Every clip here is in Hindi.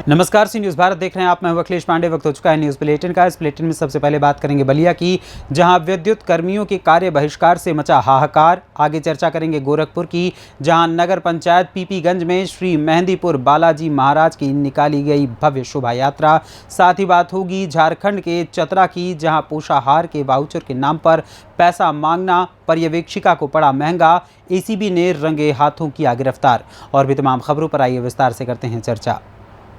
नमस्कार, सी न्यूज़ भारत देख रहे हैं आप। मैं हूं अखिलेश पांडे। वक्त हो चुका है न्यूज़ बुलेटिन का। इस बुलेटिन में सबसे पहले बात करेंगे बलिया की, जहां विद्युत कर्मियों के कार्य बहिष्कार से मचा हाहाकार। आगे चर्चा करेंगे गोरखपुर की, जहां नगर पंचायत पीपीगंज में श्री मेहंदीपुर बालाजी महाराज की निकाली गई भव्य शोभा यात्रा। साथ ही बात होगी झारखंड के चतरा की, जहां पोषाहार के वाउचर के नाम पर पैसा मांगना पर्यवेक्षिका को पड़ा महंगा। एसीबी ने रंगे हाथों किया गिरफ्तार। और भी तमाम खबरों पर आइए विस्तार से करते हैं चर्चा।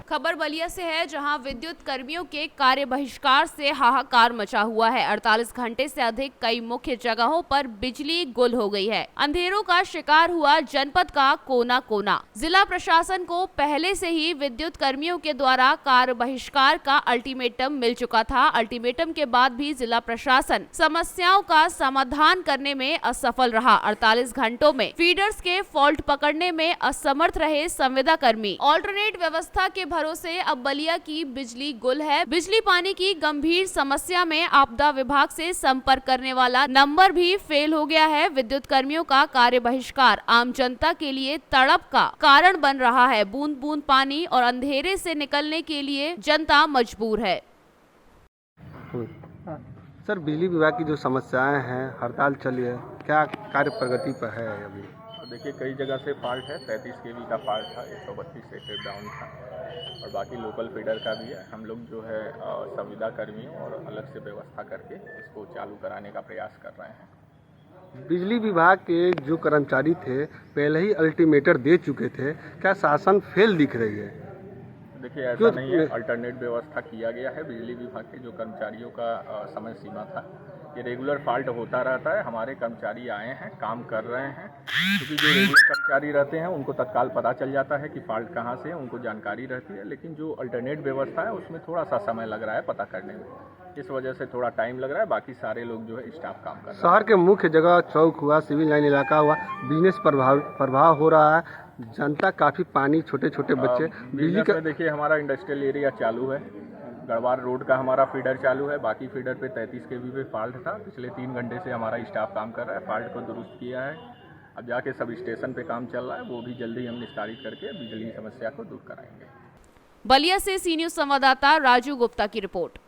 खबर बलिया से है, जहां विद्युत कर्मियों के कार्य बहिष्कार से हाहाकार मचा हुआ है। 48 घंटे से अधिक कई मुख्य जगहों पर बिजली गुल हो गई है। अंधेरों का शिकार हुआ जनपद का कोना कोना। जिला प्रशासन को पहले से ही विद्युत कर्मियों के द्वारा कार्य बहिष्कार का अल्टीमेटम मिल चुका था। अल्टीमेटम के बाद भी जिला प्रशासन समस्याओं का समाधान करने में असफल रहा। 48 घंटों में फीडर्स के फॉल्ट पकड़ने में असमर्थ रहे संविदा कर्मी। ऑल्टरनेट व्यवस्था के भरोसे अब बलिया की बिजली गुल है। बिजली पानी की गंभीर समस्या में आपदा विभाग से संपर्क करने वाला नंबर भी फेल हो गया है। विद्युत कर्मियों का कार्य बहिष्कार आम जनता के लिए तड़प का कारण बन रहा है। बूंद बूंद पानी और अंधेरे से निकलने के लिए जनता मजबूर है। सर, बिजली विभाग की जो समस्याएं हैं, हड़ताल चली है, क्या कार्य प्रगति पर है अभी? देखिए, कई जगह से फॉल्ट है। 33 केवी का फॉल्ट था, 132 से स्टेप डाउन था और बाकी लोकल फीडर का भी है। हम लोग जो है संविदा कर्मियों और अलग से व्यवस्था करके इसको चालू कराने का प्रयास कर रहे हैं। बिजली विभाग के जो कर्मचारी थे पहले ही अल्टीमेटर दे चुके थे, क्या शासन फेल दिख रही है? देखिए, ऐसा नहीं है। अल्टरनेट व्यवस्था किया गया है। बिजली विभाग के जो कर्मचारियों का समय सीमा था, ये रेगुलर फॉल्ट होता रहता है। हमारे कर्मचारी आए हैं, काम कर रहे हैं, क्योंकि जो रेगुलर कर्मचारी रहते हैं उनको तत्काल पता चल जाता है कि फॉल्ट कहाँ से है, उनको जानकारी रहती है। लेकिन जो अल्टरनेट व्यवस्था है उसमें थोड़ा सा समय लग रहा है पता करने में, इस वजह से थोड़ा टाइम लग रहा है। बाकी सारे लोग जो है स्टाफ काम कर रहे हैं। शहर के मुख्य जगह चौक हुआ, सिविल लाइन इलाका हुआ, बिजनेस प्रभाव हो रहा है। जनता काफ़ी पानी, छोटे छोटे बच्चे बिजली का। देखिए, हमारा इंडस्ट्रियल एरिया चालू है। गढ़वार रोड का हमारा फीडर चालू है। बाकी फीडर पे 33 केवी पे फॉल्ट था। पिछले 3 घंटे से हमारा स्टाफ काम कर रहा है, फॉल्ट को दुरुस्त किया है। अब जाके सब स्टेशन पे काम चल रहा है, वो भी जल्दी हम निस्तारित करके बिजली समस्या को दूर कराएंगे। बलिया से सी न्यूज़ संवाददाता राजू गुप्ता की रिपोर्ट।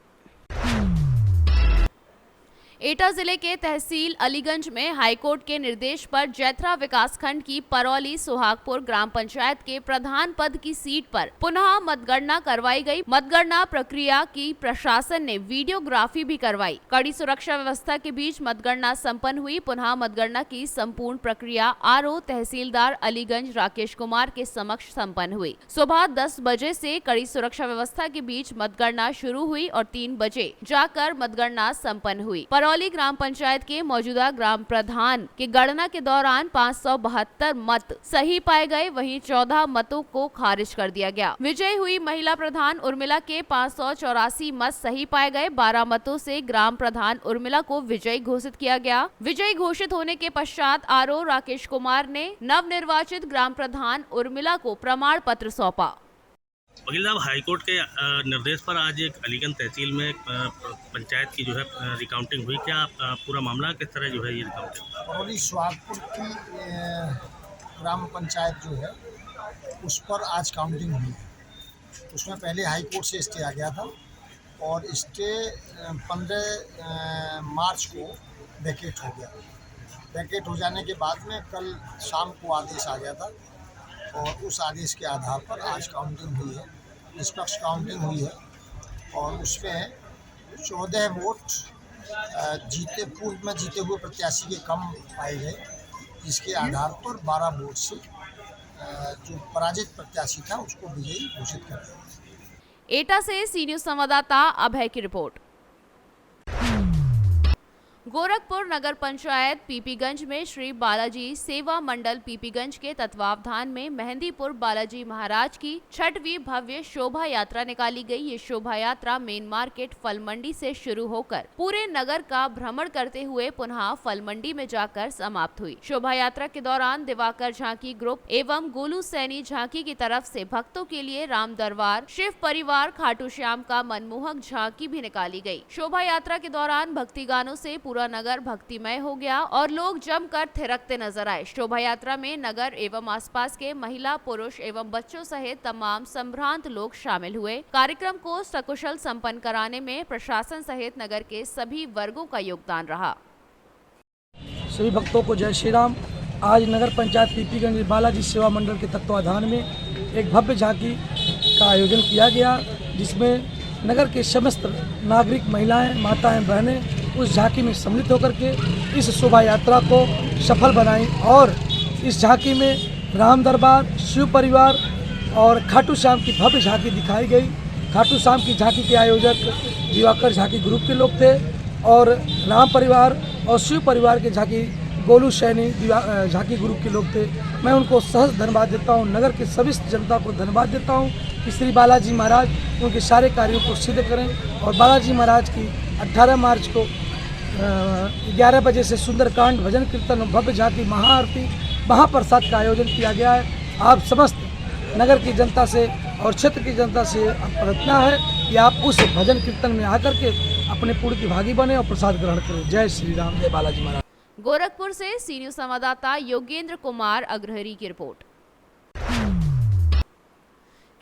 एटा जिले के तहसील अलीगंज में हाईकोर्ट के निर्देश पर जैथरा विकासखंड की परौली सुहागपुर ग्राम पंचायत के प्रधान पद की सीट पर पुनः मतगणना करवाई गई। मतगणना प्रक्रिया की प्रशासन ने वीडियोग्राफी भी करवाई। कड़ी सुरक्षा व्यवस्था के बीच मतगणना संपन्न हुई। पुनः मतगणना की संपूर्ण प्रक्रिया आरओ तहसीलदार अलीगंज राकेश कुमार के समक्ष संपन्न हुई। सुबह 10 बजे से कड़ी सुरक्षा व्यवस्था के बीच मतगणना शुरू हुई और 3 बजे जाकर मतगणना संपन्न हुई। परौली ग्राम पंचायत के मौजूदा ग्राम प्रधान के गणना के दौरान 572 मत सही पाए गए, वहीं 14 मतों को खारिज कर दिया गया। विजयी हुई महिला प्रधान उर्मिला के 584 मत सही पाए गए। 12 मतों से ग्राम प्रधान उर्मिला को विजयी घोषित किया गया। विजयी घोषित होने के पश्चात आरओ राकेश कुमार ने नवनिर्वाचित ग्राम प्रधान उर्मिला को प्रमाण पत्र सौंपा। वकील साहब, हाईकोर्ट के निर्देश पर आज एक अलीगंज तहसील में पंचायत की जो है रिकाउंटिंग हुई। क्या पूरा मामला किस तरह जो है ये रिकाउंटिंग? परौली सुहागपुर की ग्राम पंचायत जो है उस पर आज काउंटिंग हुई है। उसमें पहले हाईकोर्ट से स्टे आ गया था और स्टे 15 मार्च को वैकेट हो गया। वैकेट हो जाने के बाद में कल शाम को आदेश आ गया था और उस आदेश के आधार पर आज काउंटिंग हुई है, निष्पक्ष काउंटिंग हुई है और उसमें 14 वोट पूर्व में जीते हुए प्रत्याशी के कम पाए गए, जिसके आधार पर 12 वोट से जो पराजित प्रत्याशी था उसको विजयी घोषित कर दिया। एटा से सी न्यूज़ संवाददाता अभय की रिपोर्ट। गोरखपुर नगर पंचायत पीपीगंज में श्री बालाजी सेवा मंडल पीपीगंज के तत्वावधान में मेहंदीपुर बालाजी महाराज की 6वीं भव्य शोभा यात्रा निकाली गई। ये शोभा यात्रा मेन मार्केट फल मंडी से शुरू होकर पूरे नगर का भ्रमण करते हुए पुनः फल मंडी में जाकर समाप्त हुई। शोभा यात्रा के दौरान दिवाकर झांकी ग्रुप एवं गोलू सैनी झांकी की तरफ से भक्तों के लिए राम दरबार, शिव परिवार, खाटू श्याम का मनमोहक झांकी भी निकाली गई। शोभा यात्रा के दौरान भक्ति गानों से पूरा पूरा नगर भक्तिमय हो गया और लोग जमकर थिरकते नजर आए। शोभा यात्रा में नगर एवं आसपास के महिला, पुरुष एवं बच्चों सहित तमाम संभ्रांत लोग शामिल हुए। कार्यक्रम को सकुशल संपन्न कराने में प्रशासन सहित नगर के सभी वर्गों का योगदान रहा। सभी भक्तों को जय श्री राम। आज नगर पंचायत पीपीगंज बालाजी सेवा मंडल के तत्वाधान में एक भव्य झांकी का आयोजन किया गया, जिसमें नगर के समस्त नागरिक, महिलाएं, माताएं, बहनें उस झांकी में सम्मिलित होकर के इस शोभा यात्रा को सफल बनाई। और इस झांकी में राम दरबार, शिव परिवार और खाटू श्याम की भव्य झांकी दिखाई गई। खाटू श्याम की झांकी के आयोजक दिवाकर झांकी ग्रुप के लोग थे और राम परिवार और शिव परिवार के झांकी गोलू सैनी झांकी ग्रुप के लोग थे। मैं उनको सहज धन्यवाद देता हूँ। नगर के सभी जनता को धन्यवाद देता हूँ कि श्री बालाजी महाराज उनके सारे कार्यों को सिद्ध करें। और बालाजी महाराज की 18 मार्च को 11 बजे से सुंदरकांड, भजन कीर्तन, भव्य झांकी, महाआरती, महाप्रसाद का आयोजन किया गया है। आप समस्त नगर की जनता से और क्षेत्र की जनता से प्रार्थना है कि आप उस भजन कीर्तन में आकर के अपने पुण्य की भागी बने और प्रसाद ग्रहण करें। जय श्री राम, जय बालाजी महाराज। गोरखपुर से सी न्यूज संवाददाता योगेंद्र कुमार अग्रहरी की रिपोर्ट।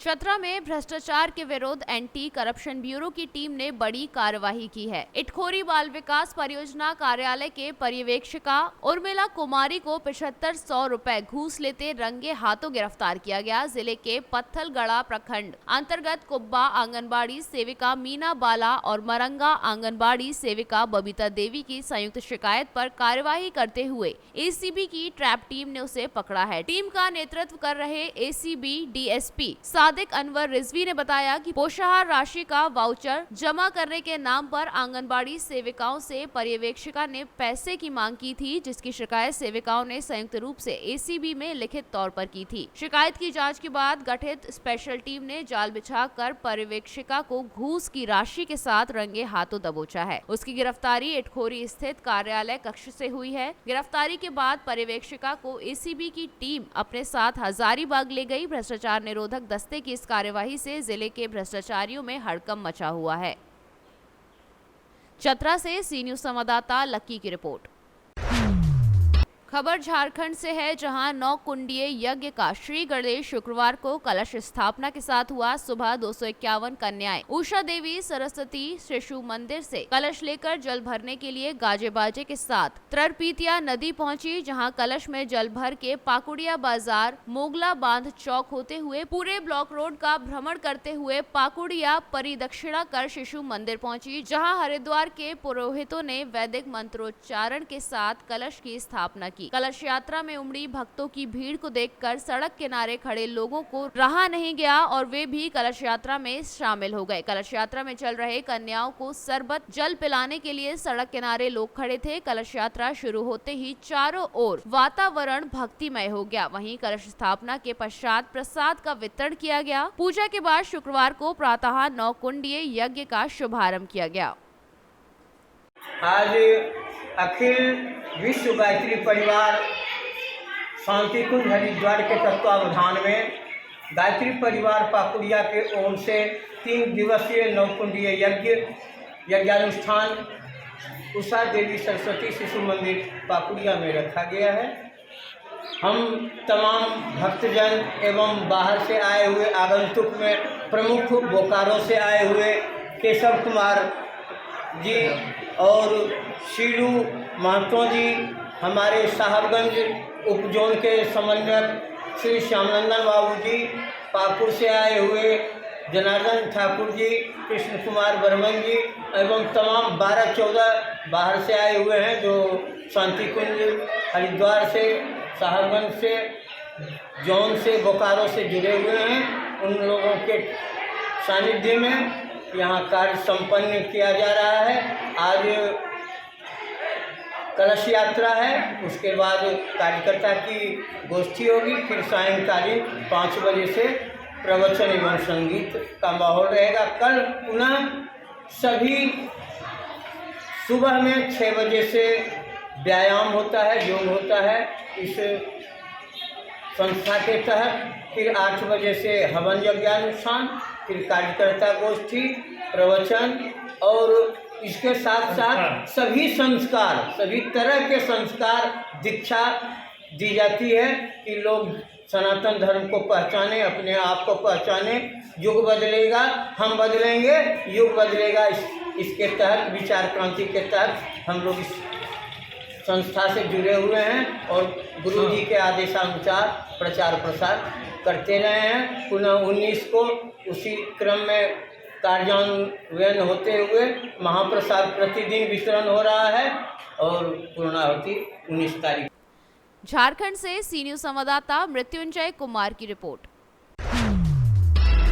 चतरा में भ्रष्टाचार के विरुद्ध एंटी करप्शन ब्यूरो की टीम ने बड़ी कार्रवाई की है। इटखोरी बाल विकास परियोजना कार्यालय के पर्यवेक्षिका उर्मिला कुमारी को 7500 रुपए घूस लेते रंगे हाथों गिरफ्तार किया गया। जिले के पत्थलगढ़ा प्रखंड अंतर्गत कुब्बा आंगनबाड़ी सेविका मीना बाला और मरंगा आंगनबाड़ी सेविका बबीता देवी की संयुक्त शिकायत पर कार्यवाही करते हुए एसीबी की ट्रैप टीम ने उसे पकड़ा है। टीम का नेतृत्व कर रहे एसीबी डीएसपी सादिक अनवर रिजवी ने बताया कि पोषाहार राशि का वाउचर जमा करने के नाम पर आंगनबाड़ी सेविकाओं से पर्यवेक्षिका ने पैसे की मांग की थी, जिसकी शिकायत सेविकाओं ने संयुक्त रूप से एसीबी में लिखित तौर पर की थी। शिकायत की जांच के बाद गठित स्पेशल टीम ने जाल बिछाकर पर्यवेक्षिका को घूस की राशि के साथ रंगे हाथों दबोचा है। उसकी गिरफ्तारी इटखोरी स्थित कार्यालय कक्ष से हुई है। गिरफ्तारी के बाद पर्यवेक्षिका को एसीबी की टीम अपने साथ हजारीबाग ले गई। भ्रष्टाचार निरोधक दस्ते की इस कार्यवाही से जिले के भ्रष्टाचारियों में हड़कंप मचा हुआ है। चतरा से सी न्यूज संवाददाता लक्की की रिपोर्ट। खबर झारखंड से है, जहां 9 कुंडीय यज्ञ का श्री गणेश शुक्रवार को कलश स्थापना के साथ हुआ। सुबह 251 कन्याएं उषा देवी सरस्वती शिशु मंदिर से कलश लेकर जल भरने के लिए गाजे बाजे के साथ त्ररपीतिया नदी पहुंची, जहां कलश में जल भर के पाकुड़िया बाजार, मोगला बांध चौक होते हुए पूरे ब्लॉक रोड का भ्रमण करते हुए पाकुड़िया परिदक्षिणा कर शिशु मंदिर पहुंची, जहां हरिद्वार के पुरोहितों ने वैदिक मंत्रोच्चारण के साथ कलश की स्थापना की। कलश यात्रा में उमड़ी भक्तों की भीड़ को देखकर सड़क किनारे खड़े लोगों को रहा नहीं गया और वे भी कलश यात्रा में शामिल हो गए। कलश यात्रा में चल रहे कन्याओं को शरबत जल पिलाने के लिए सड़क किनारे लोग खड़े थे। कलश यात्रा शुरू होते ही चारों ओर वातावरण भक्तिमय हो गया। वहीं कलश स्थापना के पश्चात प्रसाद का वितरण किया गया। पूजा के बाद शुक्रवार को प्रातः 9 कुंडीय यज्ञ का शुभारंभ किया गया। आज अखिल विश्व गायत्री परिवार शांति कुंज हरिद्वार के तत्वावधान में गायत्री परिवार पाकुड़िया के ओर से 3 दिवसीय 9 कुंडीय यज्ञानुष्ठान उषा देवी सरस्वती शिशु मंदिर पाकुड़िया में रखा गया है। हम तमाम भक्तजन एवं बाहर से आए हुए आगंतुक में प्रमुख बोकारो से आए हुए केशव कुमार जी और शीलू महतो जी, हमारे साहबगंज उपजोन के समन्वयक श्री श्यामनंदन बाबू जी, पाकुड़ से आए हुए जनार्दन ठाकुर जी, कृष्ण कुमार बर्मन जी एवं तमाम 12-14 बाहर से आए हुए हैं जो शांति कुंज हरिद्वार से, साहबगंज से, जौन से, बोकारो से जुड़े हुए हैं। उन लोगों के सानिध्य में यहाँ कार्य संपन्न किया जा रहा है। आज कलश यात्रा है, उसके बाद कार्यकर्ता की गोष्ठी होगी, फिर सायंकालीन 5 बजे से प्रवचन एवं संगीत का माहौल रहेगा। कल पुनः सभी सुबह में 6 बजे से व्यायाम होता है, योग होता है इस संस्था के तहत। फिर 8 बजे से हवन यज्ञानुष्ठान, फिर कार्यकर्ता गोष्ठी, प्रवचन और इसके साथ साथ सभी संस्कार, सभी तरह के संस्कार, दीक्षा दी जाती है कि लोग सनातन धर्म को पहचाने, अपने आप को पहचाने। युग बदलेगा, हम बदलेंगे, युग बदलेगा। इसके तहत, विचार क्रांति के तहत हम लोग इस संस्था से जुड़े हुए हैं और गुरु जी के आदेशानुसार प्रचार प्रसार करते रहे हैं। पुनः 19 को उसी क्रम में कार्यान्वयन होते हुए महाप्रसाद प्रतिदिन वितरण हो रहा है और पूर्णाहुति 19 तारीख। झारखंड से सी न्यूज संवाददाता मृत्युंजय कुमार की रिपोर्ट।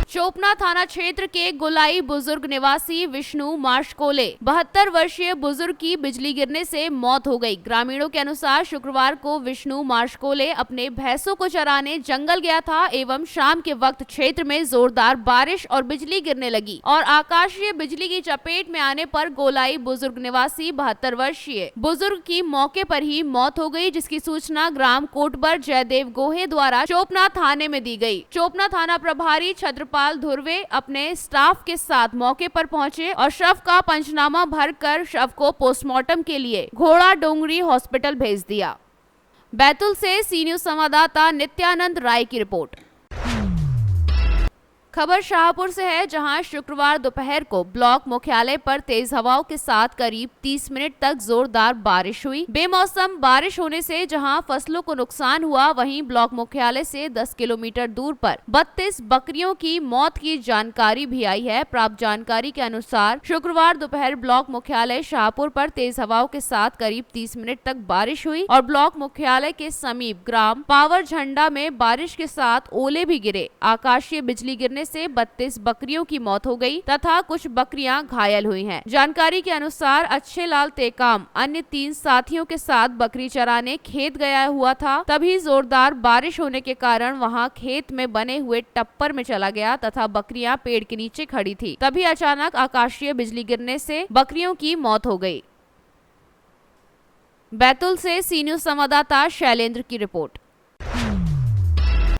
चोपना थाना क्षेत्र के गोलाई बुजुर्ग निवासी विष्णु माशकोले 72 वर्षीय बुजुर्ग की बिजली गिरने से मौत हो गई। ग्रामीणों के अनुसार शुक्रवार को विष्णु माशकोले अपने भैंसों को चराने जंगल गया था एवं शाम के वक्त क्षेत्र में जोरदार बारिश और बिजली गिरने लगी और आकाशीय बिजली की चपेट में आने पर गोलाई बुजुर्ग निवासी 72 वर्षीय बुजुर्ग की मौके पर ही मौत हो गई, जिसकी सूचना ग्राम कोटबर जयदेव गोहे द्वारा चोपना थाने में दी गई। चोपना थाना प्रभारी छत्रपाल धुर्वे अपने स्टाफ के साथ मौके पर पहुंचे और शव का पंचनामा भरकर शव को पोस्टमार्टम के लिए घोड़ा डोंगरी हॉस्पिटल भेज दिया। बैतूल से सी न्यूज संवाददाता नित्यानंद राय की रिपोर्ट। खबर शाहपुर से है, जहां शुक्रवार दोपहर को ब्लॉक मुख्यालय पर तेज हवाओं के साथ करीब 30 मिनट तक जोरदार बारिश हुई। बेमौसम बारिश होने से जहां फसलों को नुकसान हुआ, वहीं ब्लॉक मुख्यालय से 10 किलोमीटर दूर पर 32 बकरियों की मौत की जानकारी भी आई है। प्राप्त जानकारी के अनुसार शुक्रवार दोपहर ब्लॉक मुख्यालय शाहपुर पर तेज हवाओं के साथ करीब 30 मिनट तक बारिश हुई और ब्लॉक मुख्यालय के समीप ग्राम पावर झंडा में बारिश के साथ ओले भी गिरे। आकाशीय बिजली गिरने से 32 बकरियों की मौत हो गई तथा कुछ बकरियां घायल हुई हैं। जानकारी के अनुसार अच्छे लाल टेकाम अन्य 3 साथियों के साथ बकरी चराने खेत गया हुआ था, तभी जोरदार बारिश होने के कारण वहां खेत में बने हुए टप्पर में चला गया तथा बकरियां पेड़ के नीचे खड़ी थी। तभी अचानक आकाशीय बिजली गिरने से बकरियों की मौत हो गई। बैतूल से सी न्यूज संवाददाता शैलेंद्र की रिपोर्ट।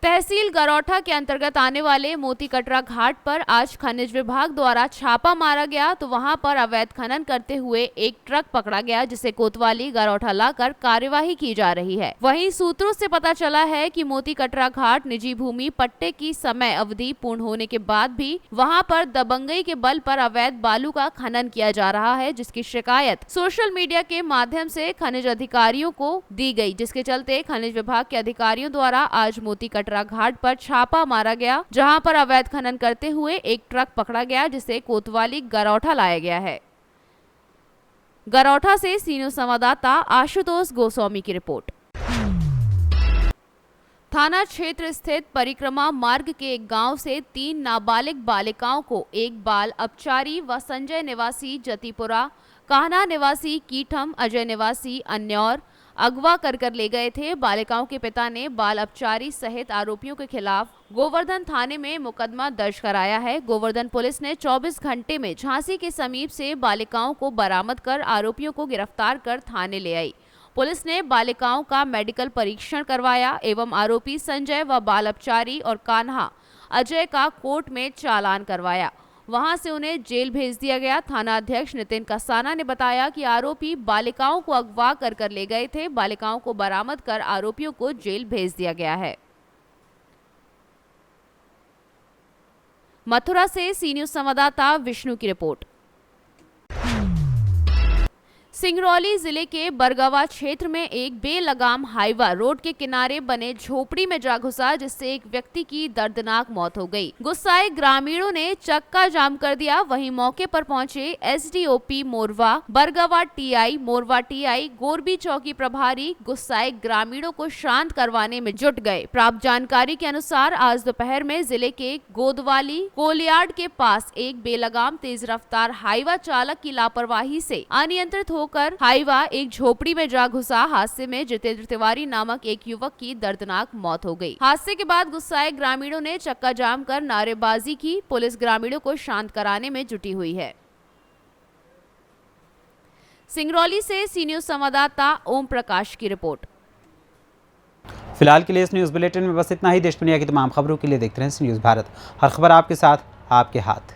तहसील गरौठा के अंतर्गत आने वाले मोती कटरा घाट पर आज खनिज विभाग द्वारा छापा मारा गया तो वहां पर अवैध खनन करते हुए एक ट्रक पकड़ा गया, जिसे कोतवाली गरौठा लाकर कार्यवाही की जा रही है। वहीं सूत्रों से पता चला है कि मोती कटरा घाट निजी भूमि पट्टे की समय अवधि पूर्ण होने के बाद भी वहां पर दबंगई के बल पर अवैध बालू का खनन किया जा रहा है, जिसकी शिकायत सोशल मीडिया के माध्यम से खनिज अधिकारियों को दी गई, जिसके चलते खनिज विभाग के अधिकारियों द्वारा आज मोती कटरा घाट पर छापा मारा गया, जहां पर अवैध खनन करते हुए एक ट्रक पकड़ा गया, जिसे कोतवाली गरौठा लाया गया है। गरौठा से सी न्यूज संवाददाता आशुतोष गोस्वामी की रिपोर्ट। थाना क्षेत्र स्थित परिक्रमा मार्ग के एक गांव से 3 नाबालिग बालिकाओं को एक बाल अपचारी व संजय निवासी जतीपुरा, कान्हा निवासी कीठम, अजय निवासी अन्यौर अगवा कर ले गए थे। बालिकाओं के पिता ने बाल अपचारी सहित आरोपियों के खिलाफ गोवर्धन थाने में मुकदमा दर्ज कराया है। गोवर्धन पुलिस ने 24 घंटे में झांसी के समीप से बालिकाओं को बरामद कर आरोपियों को गिरफ्तार कर थाने ले आई। पुलिस ने बालिकाओं का मेडिकल परीक्षण करवाया एवं आरोपी संजय व बाल अपचारी और कान्हा अजय का कोर्ट में चालान करवाया। वहां से उन्हें जेल भेज दिया गया। थाना अध्यक्ष नितिन कसाना ने बताया कि आरोपी बालिकाओं को अगवा कर ले गए थे। बालिकाओं को बरामद कर आरोपियों को जेल भेज दिया गया है। मथुरा से सी न्यूज संवाददाता विष्णु की रिपोर्ट। सिंगरौली जिले के बरगवा क्षेत्र में एक बेलगाम हाईवा रोड के किनारे बने झोपड़ी में जा घुसा, जिससे एक व्यक्ति की दर्दनाक मौत हो गई। गुस्साए ग्रामीणों ने चक्का जाम कर दिया। वहीं मौके पर पहुंचे SDOP Morwa, Bargawa TI, Morwa TI, Gorbi चौकी प्रभारी गुस्साए ग्रामीणों को शांत करवाने में जुट गए। प्राप्त जानकारी के अनुसार आज दोपहर में जिले के गोदवाली कोलियार्ड के पास एक बेलगाम तेज रफ्तार हाईवा चालक की लापरवाही से अनियंत्रित होकर हाईवा एक झोपड़ी में जा घुसा। हादसे में जितेंद्र तिवारी नामक एक युवक की दर्दनाक मौत हो गई। हादसे के बाद गुस्साए ग्रामीणों ने चक्का जाम कर नारेबाजी की। पुलिस ग्रामीणों को शांत कराने में जुटी हुई है। सिंगरौली से सी न्यूज संवाददाता ओम प्रकाश की रिपोर्ट। फिलहाल के लिए इस न्यूज बुलेटिन में बस इतना ही। देश दुनिया की तमाम खबरों के लिए देखते रहें सी न्यूज भारत। हर खबर आपके साथ, आपके हाथ।